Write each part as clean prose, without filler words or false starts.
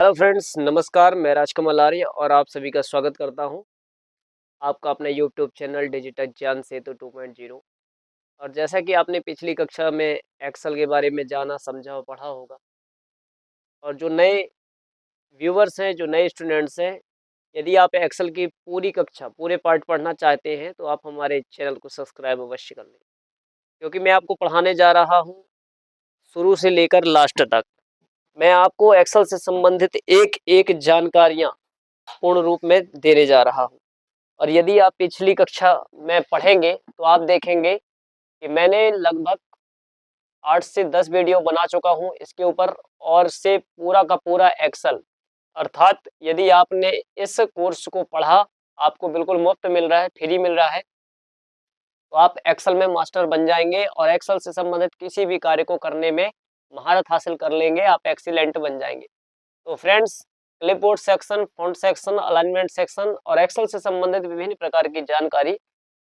Hello friends, नमस्कार। मैं राजकमल आर्य और आप सभी का स्वागत करता हूं आपका अपने यूट्यूब चैनल डिजिटल ज्ञान सेतु 2.0। और जैसा कि आपने पिछली कक्षा में एक्सेल के बारे में जाना, समझा और पढ़ा होगा, और जो नए व्यूवर्स हैं, जो नए स्टूडेंट्स हैं, यदि आप एक्सेल की पूरी कक्षा, पूरे पार्ट पढ़ना चाहते हैं तो आप हमारे चैनल को सब्सक्राइब अवश्य कर लें, क्योंकि मैं आपको पढ़ाने जा रहा हूँ शुरू से लेकर लास्ट तक। मैं आपको एक्सेल से संबंधित एक एक जानकारियाँ पूर्ण रूप में देने जा रहा हूँ। और यदि आप पिछली कक्षा में पढ़ेंगे तो आप देखेंगे कि मैंने लगभग 8 से 10 वीडियो बना चुका हूँ इसके ऊपर, और से पूरा का पूरा एक्सेल, अर्थात यदि आपने इस कोर्स को पढ़ा, आपको बिल्कुल मुफ्त मिल रहा है, फ्री मिल रहा है, तो आप एक्सेल में मास्टर बन जाएंगे और एक्सेल से संबंधित किसी भी कार्य को करने में महारत हासिल कर लेंगे, आप एक्सीलेंट बन जाएंगे। तो friends, clipboard section, font section, alignment section और एक्सेल से संबंधित विभिन्न प्रकार की जानकारी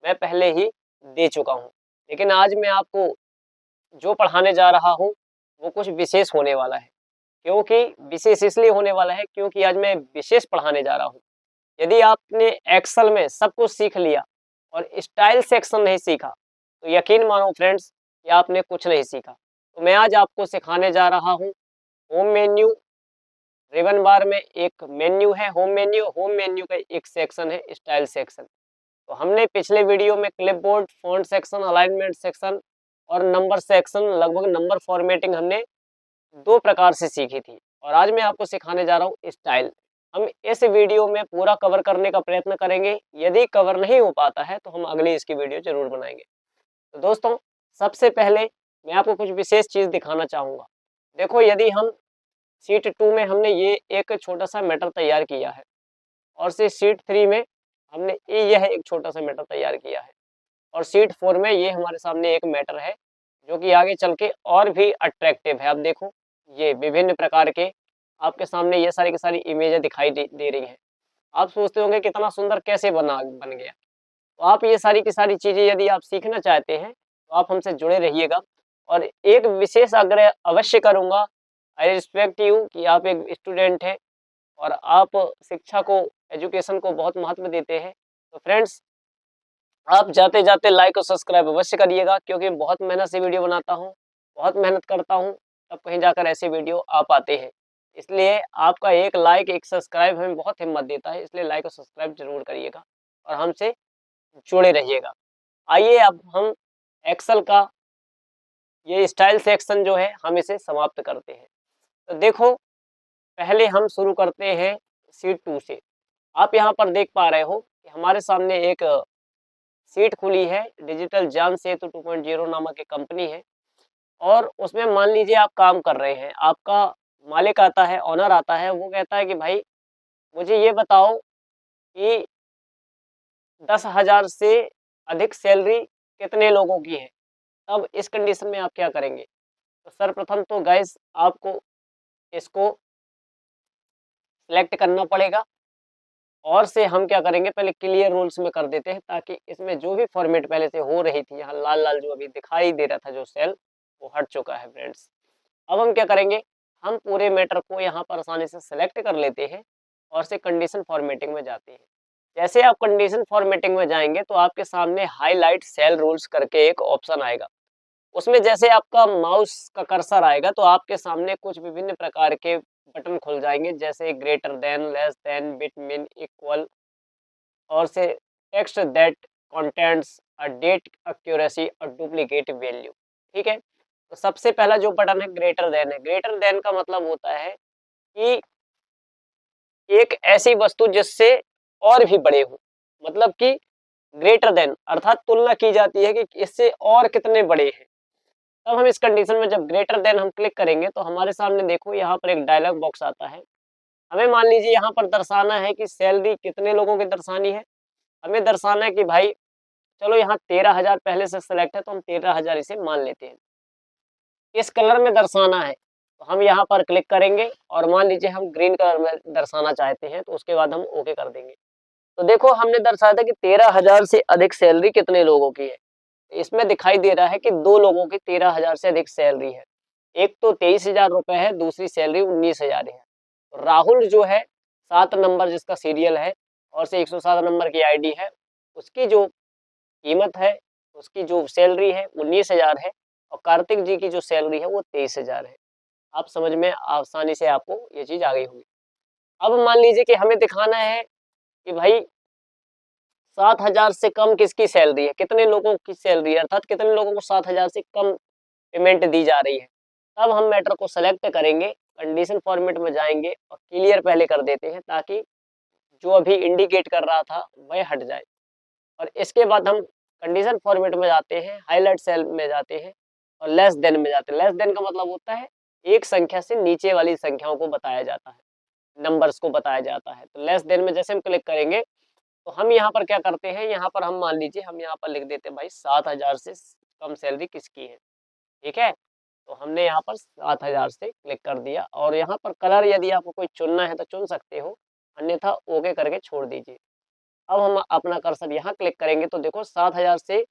मैं पहले ही दे चुका हूं, लेकिन आज मैं आपको जो पढ़ाने जा रहा हूं वो कुछ विशेष होने वाला है। क्योंकि विशेष इसलिए होने वाला है क्योंकि आज मैं विशेष पढ़ाने जा रहा हूं। यदि आपने एक्सेल में सब कुछ सीख लिया और स्टाइल सेक्शन नहीं सीखा, तो यकीन मानो फ्रेंड्स कि आपने कुछ नहीं सीखा। तो मैं आज आपको सिखाने जा रहा हूँ होम मेन्यू। रिबन बार में एक मेन्यू है, होम मेन्यू का एक सेक्शन है स्टाइल सेक्शन। तो हमने पिछले वीडियो में clipboard, font section, alignment section और नंबर सेक्शन, लगभग नंबर फॉर्मेटिंग हमने दो प्रकार से सीखी थी, और आज मैं आपको सिखाने जा रहा हूँ स्टाइल। हम इस वीडियो में पूरा कवर करने का प्रयत्न करेंगे, यदि कवर नहीं हो पाता है तो हम अगली इसकी वीडियो जरूर बनाएंगे। तो दोस्तों, सबसे पहले मैं आपको कुछ विशेष चीज दिखाना चाहूंगा। देखो, यदि हम शीट 2 में हमने ये एक छोटा सा मैटर तैयार किया है, और से शीट 3 में हमने यह एक छोटा सा मैटर तैयार किया है, और शीट 4 में ये हमारे सामने एक मैटर है जो कि आगे चल के और भी अट्रैक्टिव है। अब देखो, ये विभिन्न प्रकार के आपके सामने ये सारी की सारी इमेजें दिखाई दे रही हैं। आप सोचते होंगे कितना सुंदर कैसे बन गया। तो आप ये सारी की सारी चीजें यदि आप सीखना चाहते हैं तो आप हमसे जुड़े रहिएगा। और एक विशेष आग्रह अवश्य करूंगा, आई रिस्पेक्ट यू, कि आप एक स्टूडेंट हैं और आप शिक्षा को, एजुकेशन को बहुत महत्व देते हैं। तो फ्रेंड्स, आप जाते जाते लाइक और सब्सक्राइब अवश्य करिएगा, क्योंकि बहुत मेहनत से वीडियो बनाता हूँ, बहुत मेहनत करता हूँ, तब कहीं जाकर ऐसे वीडियो आ पाते हैं। इसलिए आपका एक लाइक, एक सब्सक्राइब हमें बहुत हिम्मत देता है, इसलिए लाइक और सब्सक्राइब जरूर करिएगा और हमसे जुड़े रहिएगा। आइए अब हम एक्सेल का ये स्टाइल सेक्शन जो है हम इसे समाप्त करते हैं। तो देखो, पहले हम शुरू करते हैं शीट 2 से। आप यहाँ पर देख पा रहे हो कि हमारे सामने एक सीट खुली है, डिजिटल ज्ञान सेतु 2.0 नामक एक कंपनी है, और उसमें मान लीजिए आप काम कर रहे हैं। आपका मालिक आता है, ओनर आता है, वो कहता है कि भाई मुझे ये बताओ कि 10,000 से अधिक सैलरी कितने लोगों की है। तब इस कंडीशन में आप क्या करेंगे? तो सर्वप्रथम तो गाइस आपको इसको सिलेक्ट करना पड़ेगा, और से हम क्या करेंगे, पहले क्लियर रूल्स में कर देते हैं, ताकि इसमें जो भी फॉर्मेट पहले से हो रही थी, यहाँ लाल लाल जो अभी दिखाई दे रहा था जो सेल, वो हट चुका है फ्रेंड्स। अब हम क्या करेंगे, हम पूरे मैटर को यहाँ पर आसानी से सिलेक्ट कर लेते हैं और से कंडीशन फॉर्मेटिंग में जाते हैं। जैसे आप कंडीशन फॉर्मेटिंग में जाएंगे तो आपके सामने हाईलाइट सेल रूल्स करके एक ऑप्शन आएगा। उसमें जैसे आपका माउस का कर्सर आएगा तो आपके सामने कुछ विभिन्न प्रकार के बटन खुल जाएंगे, जैसे greater than, less than, between, equal, और से text that contents a date, accuracy और डुप्लीकेट वैल्यू। ठीक है, तो सबसे पहला जो बटन है ग्रेटर देन है। ग्रेटर देन का मतलब होता है कि एक ऐसी वस्तु जिससे और भी बड़े हो, मतलब कि ग्रेटर देन अर्थात तुलना की जाती है कि इससे और कितने बड़े हैं। तब हम इस कंडीशन में जब ग्रेटर देन हम क्लिक करेंगे तो हमारे सामने देखो यहाँ पर एक डायलॉग बॉक्स आता है। हमें मान लीजिए यहाँ पर दर्शाना है कि सैलरी कितने लोगों की दर्शानी है। हमें दर्शाना है कि भाई चलो यहाँ 13,000 पहले से सिलेक्ट है तो हम 13,000 इसे मान लेते हैं। इस कलर में दर्शाना है तो हम यहाँ पर क्लिक करेंगे, और मान लीजिए हम ग्रीन कलर में दर्शाना चाहते हैं तो उसके बाद हम ओके कर देंगे। तो देखो, हमने दर्शाया था कि 13,000 से अधिक सैलरी कितने लोगों की है। इसमें दिखाई दे रहा है कि दो लोगों की 13,000 से अधिक सैलरी है। एक तो 23,000 रुपए है, दूसरी सैलरी 19,000 है। राहुल जो है 7 नंबर जिसका सीरियल है और से 107 नंबर की आईडी है, उसकी जो कीमत है, उसकी जो सैलरी है 19,000 है और कार्तिक जी की जो सैलरी है वो 23,000 है। आप समझ में आसानी से आपको ये चीज़ आ गई होगी। अब मान लीजिए कि हमें दिखाना है कि भाई 7,000 से कम किसकी सैलरी है, कितने लोगों की सैलरी है, अर्थात कितने लोगों को 7,000 से कम पेमेंट दी जा रही है। तब हम मैटर को सेलेक्ट करेंगे, कंडीशन फॉर्मेट में जाएँगे और क्लियर पहले कर देते हैं ताकि जो अभी इंडिकेट कर रहा था वह हट जाए। और इसके बाद हम कंडीशन फॉर्मेट में जाते हैं, हाइलाइट सेल में जाते हैं और लेस देन में जाते हैं। लेस देन का मतलब होता है एक संख्या से नीचे वाली संख्याओं को बताया जाता है, नंबर्स को बताया जाता है। तो लेस देन में जैसे हम क्लिक करेंगे तो हम यहाँ पर क्या करते हैं, यहाँ पर हम मान लीजिए हम यहाँ पर लिख देते हैं भाई 7,000 से कम सैलरी किसकी है, ठीक है? तो हमने यहाँ पर 7,000 से क्लिक कर दिया और यहाँ पर कलर यदि आपको कोई चुनना है तो चुन सकते हो, अन्यथा ओके करके छोड़ दीजिए। अब हम अपना कर्सर यहाँ क्लिक करेंगे तो देखो 7,000 से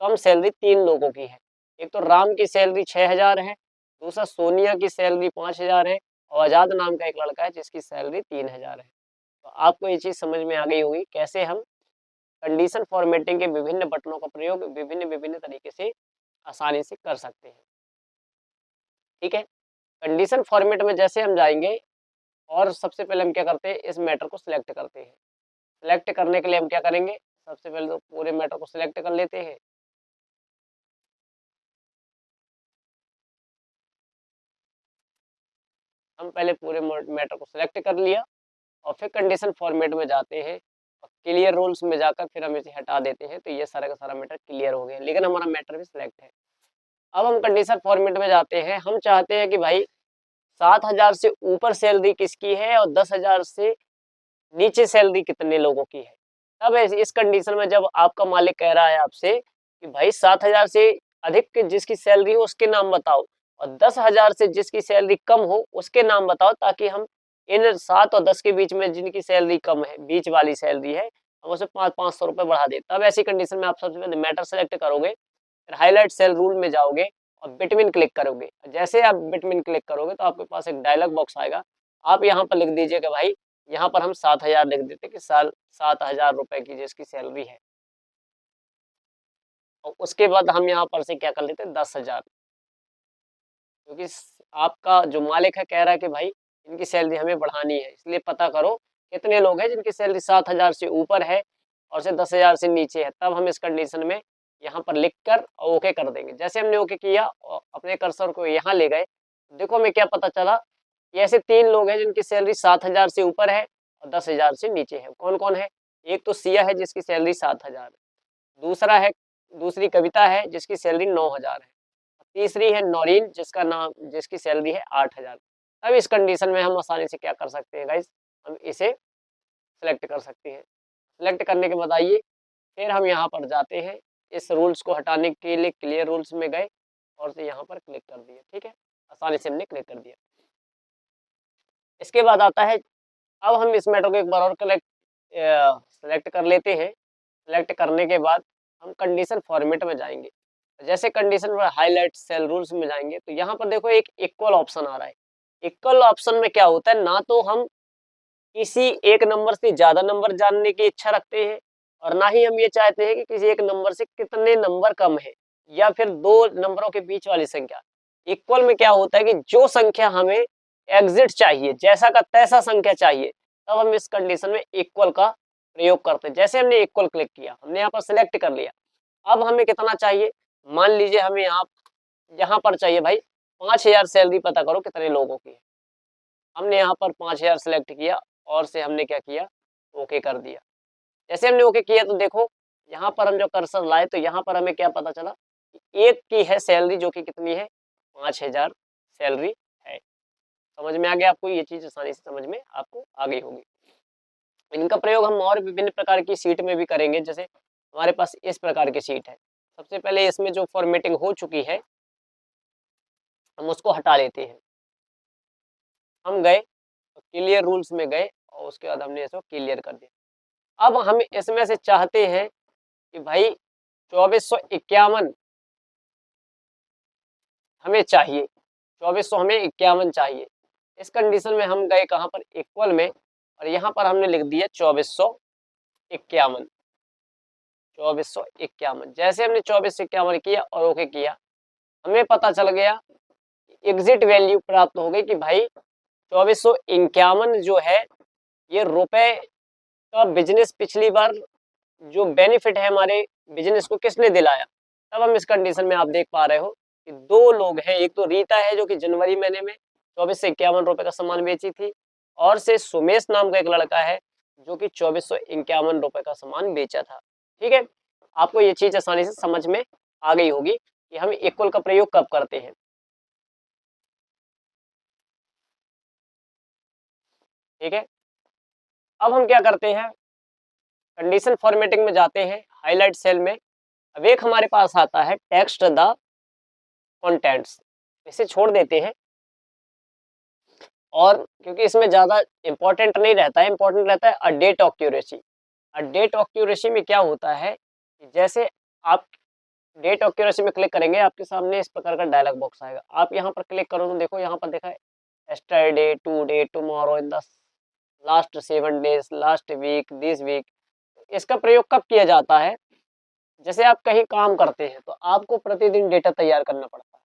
कम सैलरी 3 लोगों की है। एक तो राम की सैलरी 6,000 है, दूसरा सोनिया की सैलरी 5,000 है और आज़ाद नाम का एक लड़का है जिसकी सैलरी 3,000 है। तो आपको ये चीज़ समझ में आ गई होगी कैसे हम कंडीशन फॉर्मेटिंग के विभिन्न बटनों का प्रयोग विभिन्न तरीके से आसानी से कर सकते हैं। ठीक है? कंडीशन फॉर्मेट में जैसे हम जाएँगे और सबसे पहले हम क्या करते हैं, इस मैटर को सिलेक्ट करते हैं। सिलेक्ट करने के लिए हम क्या करेंगे, सबसे पहले तो पूरे मैटर को सिलेक्ट कर लेते हैं। हम पहले पूरे मैटर को सिलेक्ट कर लिया और फिर कंडीशन फॉर्मेट में जाते हैं और क्लियर रूल्स में जाकर फिर हम इसे हटा देते हैं, तो ये सारा का सारा मैटर क्लियर हो गया, लेकिन हमारा मैटर भी सिलेक्ट है। अब हम कंडीशन फॉर्मेट में जाते हैं, हम चाहते हैं कि भाई 7,000 से ऊपर सैलरी किसकी है और 10,000 से नीचे सैलरी कितने लोगों की है। तब इस कंडीशन में जब आपका मालिक कह रहा है आपसे कि भाई 7,000 से अधिक की जिसकी सैलरी हो उसके नाम बताओ और 10,000 से जिसकी सैलरी कम हो उसके नाम बताओ, ताकि हम इन 7 और 10 के बीच में जिनकी सैलरी कम है, बीच वाली सैलरी है, हम उसे 500 रुपए बढ़ा दें। तब ऐसी कंडीशन में आप सबसे पहले मैटर सेलेक्ट करोगे, फिर हाइलाइट सेल रूल में जाओगे और बिटवीन क्लिक करोगे। जैसे आप बिटवीन क्लिक करोगे तो आपके पास एक डायलॉग बॉक्स आएगा। आप यहाँ पर लिख दीजिए कि भाई यहाँ पर हम 7,000 लिख देते कि साल 7,000 रुपए की जिसकी सैलरी है और उसके बाद हम यहाँ पर से क्या कर लेते हैं 10,000, क्योंकि आपका जो मालिक है कह रहा है कि भाई इनकी सैलरी हमें बढ़ानी है, इसलिए पता करो कितने लोग हैं जिनकी सैलरी 7,000 से ऊपर है और से 10,000 से नीचे है। तब हम इस कंडीशन में यहाँ पर लिख कर ओके कर देंगे। जैसे हमने ओके किया और अपने कर्सर को यहाँ ले गए, देखो हमें क्या पता चला कि ऐसे 3 लोग हैं जिनकी सैलरी 7,000 से ऊपर है और 10,000 से नीचे है। कौन-कौन है? एक तो सिया है जिसकी सैलरी 7,000 है, दूसरा है दूसरी कविता है जिसकी सैलरी 9,000 है, तीसरी है नौरीन जिसकी सैलरी है 8,000। अब इस कंडीशन में हम आसानी से क्या कर सकते हैं गाइस, हम इसे सेलेक्ट कर सकते हैं। सेलेक्ट करने के बाद आइए फिर हम यहाँ पर जाते हैं, इस रूल्स को हटाने के लिए क्लियर रूल्स में गए और से यहाँ पर क्लिक कर दिया, ठीक है? आसानी से हमने क्लिक कर दिया। इसके बाद आता है, अब हम इस मैटर को एक बार और सेलेक्ट कर लेते हैं। सेलेक्ट करने के बाद हम कंडीशन फॉर्मेट में जाएँगे। जैसे कंडीशन में हाइलाइट सेल रूल्स में जाएँगे तो यहाँ पर देखो एक इक्वल ऑप्शन आ रहा है। इक्वल ऑप्शन में क्या होता है, ना तो हम किसी एक नंबर से ज़्यादा नंबर जानने की इच्छा रखते हैं और ना ही हम ये चाहते हैं कि किसी एक नंबर से कितने नंबर कम है या फिर 2 नंबरों के बीच वाली संख्या। इक्वल में क्या होता है कि जो संख्या हमें एग्ज़ैक्ट चाहिए, जैसा का तैसा संख्या चाहिए, तब हम इस कंडीशन में इक्वल का प्रयोग करते हैं। जैसे हमने इक्वल क्लिक किया, हमने यहाँ पर सिलेक्ट कर लिया। अब हमें कितना चाहिए? मान लीजिए हमें यहाँ पर चाहिए भाई 5,000 सैलरी पता करो कितने लोगों की है। हमने यहाँ पर 5,000 सेलेक्ट किया और से हमने क्या किया? ओके कर दिया। जैसे हमने ओके किया तो देखो यहाँ पर हम जो कर्सर लाए तो यहाँ पर हमें क्या पता चला कि एक की है सैलरी जो कि कितनी है? 5,000 सैलरी है। समझ में आ गया आपको? ये चीज़ आसानी से समझ में आपको आ गई होगी। इनका प्रयोग हम और विभिन्न प्रकार की शीट में भी करेंगे, जैसे हमारे पास इस प्रकार की शीट है। सबसे पहले इसमें जो फॉर्मेटिंग हो चुकी है, हम उसको हटा लेते हैं। हम गए, क्लियर रूल्स में गए और उसके बाद हमने इसको क्लियर कर दिया। अब हम इसमें से चाहते हैं कि भाई 2451 हमें चाहिए, 2451 चाहिए। इस कंडीशन में हम गए कहाँ पर, इक्वल में, और यहाँ पर हमने लिख दिया 2451। 2451 जैसे हमने 2451 किया और ओके किया, हमें पता चल गया, एग्जिट वैल्यू प्राप्त हो गई कि भाई 2451 जो है ये रुपए का बिजनेस पिछली बार जो बेनिफिट है हमारे बिजनेस को किसने दिलाया। तब हम इस कंडीशन में आप देख पा रहे हो कि दो लोग हैं, एक तो रीता है जो कि जनवरी महीने में 2451 का सामान बेची थी, और से सुमेश नाम का एक लड़का है जो कि 2451 का सामान बेचा था। ठीक है, आपको ये चीज आसानी से समझ में आ गई होगी कि हम इक्वल का प्रयोग कब करते हैं। ठीक है, अब हम क्या करते हैं, कंडीशन फॉर्मेटिंग में जाते हैं, हाईलाइट सेल में। अब एक हमारे पास आता है टेक्स्ट द कंटेंट्स, इसे छोड़ देते हैं, और क्योंकि इसमें ज्यादा इंपॉर्टेंट नहीं रहता है, इंपॉर्टेंट रहता है अ डेट ऑक्यूरेसी। अ डेट ऑक्यूरेसी में क्या होता है कि जैसे आप डेट ऑक्यूरेसी में क्लिक करेंगे, आपके सामने इस प्रकार का डायलॉग बॉक्स आएगा। आप यहाँ पर क्लिक करो तो देखो यहाँ पर देखा है yesterday, today, tomorrow, in the last 7 days, last week, this week. इसका प्रयोग कब किया जाता है, जैसे आप कहीं काम करते हैं तो आपको प्रतिदिन डेटा तैयार करना पड़ता है,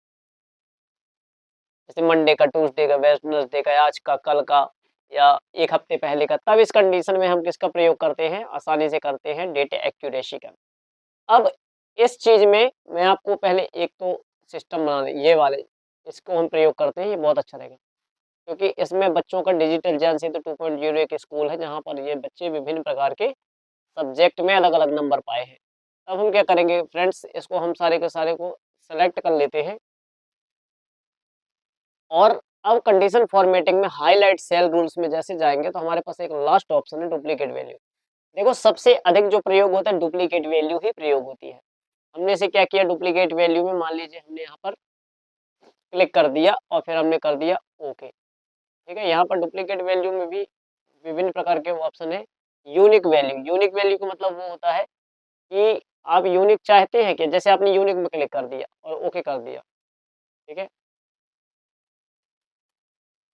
जैसे मंडे का, ट्यूसडे का, वेडनेसडे का, आज का, कल का, या एक हफ्ते पहले का। तब इस कंडीशन में हम किसका प्रयोग करते हैं, आसानी से करते हैं डेटा एक्यूरेसी का। अब इस चीज में मैं आपको पहले एक तो सिस्टम बनाने, ये वाले इसको हम प्रयोग करते हैं, ये बहुत अच्छा रहेगा, क्योंकि इसमें बच्चों का डिजिटल ज्ञान सेतु 2.0 एक स्कूल है जहाँ पर ये बच्चे विभिन्न प्रकार के सब्जेक्ट में अलग अलग नंबर पाए हैं। अब हम क्या करेंगे फ्रेंड्स, इसको हम सारे के सारे को सेलेक्ट कर लेते हैं, और अब कंडीशन फॉर्मेटिंग में हाईलाइट सेल रूल्स में जैसे जाएंगे तो हमारे पास एक लास्ट ऑप्शन है डुप्लीकेट वैल्यू। देखो सबसे अधिक जो प्रयोग होता है डुप्लीकेट वैल्यू ही प्रयोग होती है। हमने इसे क्या किया, डुप्लीकेट वैल्यू में मान लीजिए हमने यहाँ पर क्लिक कर दिया और फिर हमने कर दिया ओके। ठीक है, यहाँ पर डुप्लीकेट वैल्यू में भी विभिन्न प्रकार के ऑप्शन है। यूनिक वैल्यू, यूनिक वैल्यू का मतलब वो होता है कि आप यूनिक चाहते हैं कि जैसे आपने यूनिक में क्लिक कर दिया और ओके कर दिया। ठीक है,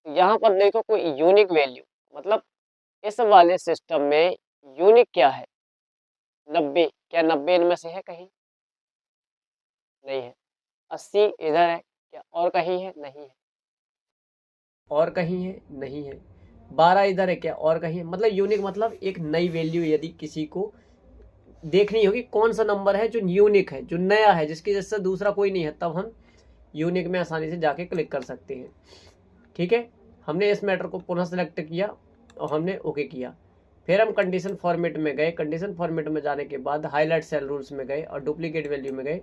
यहाँ पर देखो कोई यूनिक वैल्यू, मतलब इस वाले सिस्टम में यूनिक क्या है, 90, क्या 90 इनमें से है कहीं, नहीं है। 80 इधर है क्या, और कहीं है, नहीं है। और कहीं है, नहीं है। 12 इधर है क्या, और कहीं है। मतलब यूनिक मतलब एक नई वैल्यू यदि किसी को देखनी होगी, कौन सा नंबर है जो यूनिक है, जो नया है, जिसकी जैसा दूसरा कोई नहीं है, तब हम यूनिक में आसानी से जाके क्लिक कर सकते हैं। ठीक है, हमने इस मैटर को पुनः सेलेक्ट किया और हमने ओके किया। फिर हम कंडीशन फॉर्मेट में गए, कंडीशन फॉर्मेट में जाने के बाद हाईलाइट सेल रूल्स में गए और डुप्लीकेट वैल्यू में गए,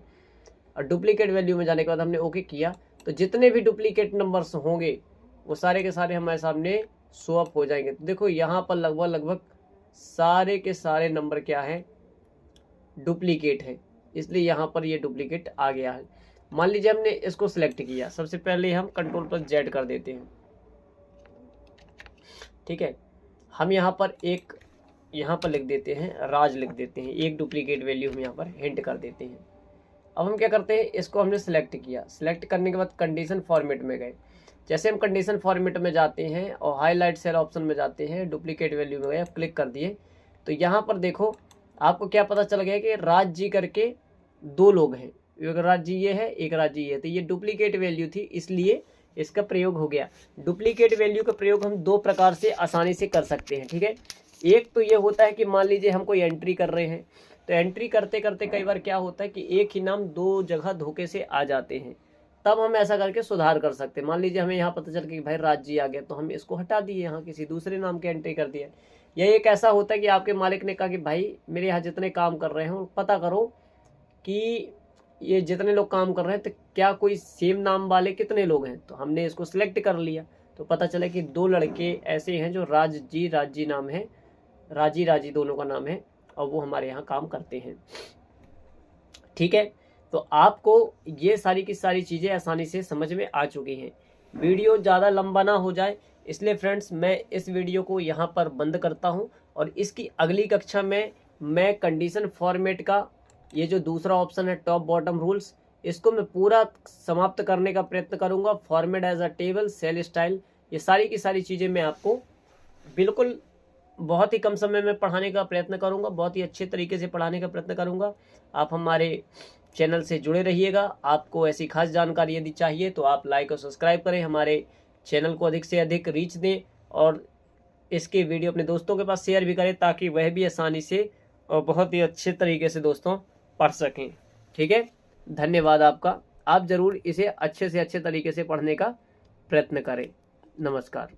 और डुप्लीकेट वैल्यू में जाने के बाद हमने ओके किया। तो जितने भी डुप्लीकेट नंबर्स होंगे वो सारे के सारे हमारे सामने शो अप हो जाएंगे। तो देखो यहाँ पर लगभग सारे के सारे नंबर क्या है, डुप्लीकेट है, इसलिए यहाँ पर ये डुप्लीकेट आ गया है। मान लीजिए हमने इसको सिलेक्ट किया, सबसे पहले हम Ctrl+Z कर देते हैं। ठीक है, हम यहाँ पर लिख देते हैं राज, लिख देते हैं, एक डुप्लीकेट वैल्यू हम यहाँ पर हिंट कर देते हैं। अब हम क्या करते हैं, इसको हमने सिलेक्ट किया, सिलेक्ट करने के बाद कंडीशन फॉर्मेट में गए। जैसे हम कंडीशन फॉर्मेट में जाते हैं और हाईलाइट सेल ऑप्शन में जाते हैं, डुप्लीकेट वैल्यू में गए, क्लिक कर दिए, तो यहाँ पर देखो आपको क्या पता चल गया कि राज जी करके दो लोग हैं, एक राज जी ये है, एक राज जी ये है। तो ये डुप्लीकेट वैल्यू थी, इसलिए इसका प्रयोग हो गया। डुप्लीकेट वैल्यू का प्रयोग हम दो प्रकार से आसानी से कर सकते हैं। ठीक है, एक तो ये होता है कि मान लीजिए हम कोई एंट्री कर रहे हैं, तो एंट्री करते करते कई बार क्या होता है कि एक ही नाम दो जगह धोखे से आ जाते हैं, तब हम ऐसा करके सुधार कर सकते हैं। मान लीजिए हमें यहाँ पता चल कि भाई राज जी आ गया, तो हम इसको हटा दिए, यहाँ किसी दूसरे नाम की एंट्री कर दिया। यह एक ऐसा होता है कि आपके मालिक ने कहा कि भाई मेरे यहाँ जितने काम कर रहे हो पता करो कि ये जितने लोग काम कर रहे हैं तो क्या कोई सेम नाम वाले कितने लोग हैं। तो हमने इसको सिलेक्ट कर लिया, तो पता चला कि दो लड़के ऐसे हैं जो राज जी नाम है, राजी दोनों का नाम है, और वो हमारे यहाँ काम करते हैं। ठीक है, तो आपको ये सारी की सारी चीज़ें आसानी से समझ में आ चुकी हैं। वीडियो ज़्यादा लंबा ना हो जाए इसलिए फ्रेंड्स मैं इस वीडियो को यहाँ पर बंद करता हूँ, और इसकी अगली कक्षा में मैं कंडीशन फॉर्मेट का ये जो दूसरा ऑप्शन है टॉप बॉटम रूल्स, इसको मैं पूरा समाप्त करने का प्रयत्न करूँगा। Format as a table, cell style, ये सारी की सारी चीज़ें मैं आपको बिल्कुल बहुत ही कम समय में पढ़ाने का प्रयत्न करूंगा, बहुत ही अच्छे तरीके से पढ़ाने का प्रयत्न करूंगा। आप हमारे चैनल से जुड़े रहिएगा। आपको ऐसी खास जानकारी यदि चाहिए तो आप लाइक और सब्सक्राइब करें, हमारे चैनल को अधिक से अधिक रीच दें और इसके वीडियो अपने दोस्तों के पास शेयर भी करें ताकि वह भी आसानी से और बहुत ही अच्छे तरीके से दोस्तों पढ़ सकें। ठीक है, धन्यवाद आपका। आप ज़रूर इसे अच्छे से अच्छे तरीके से पढ़ने का प्रयत्न करें। नमस्कार।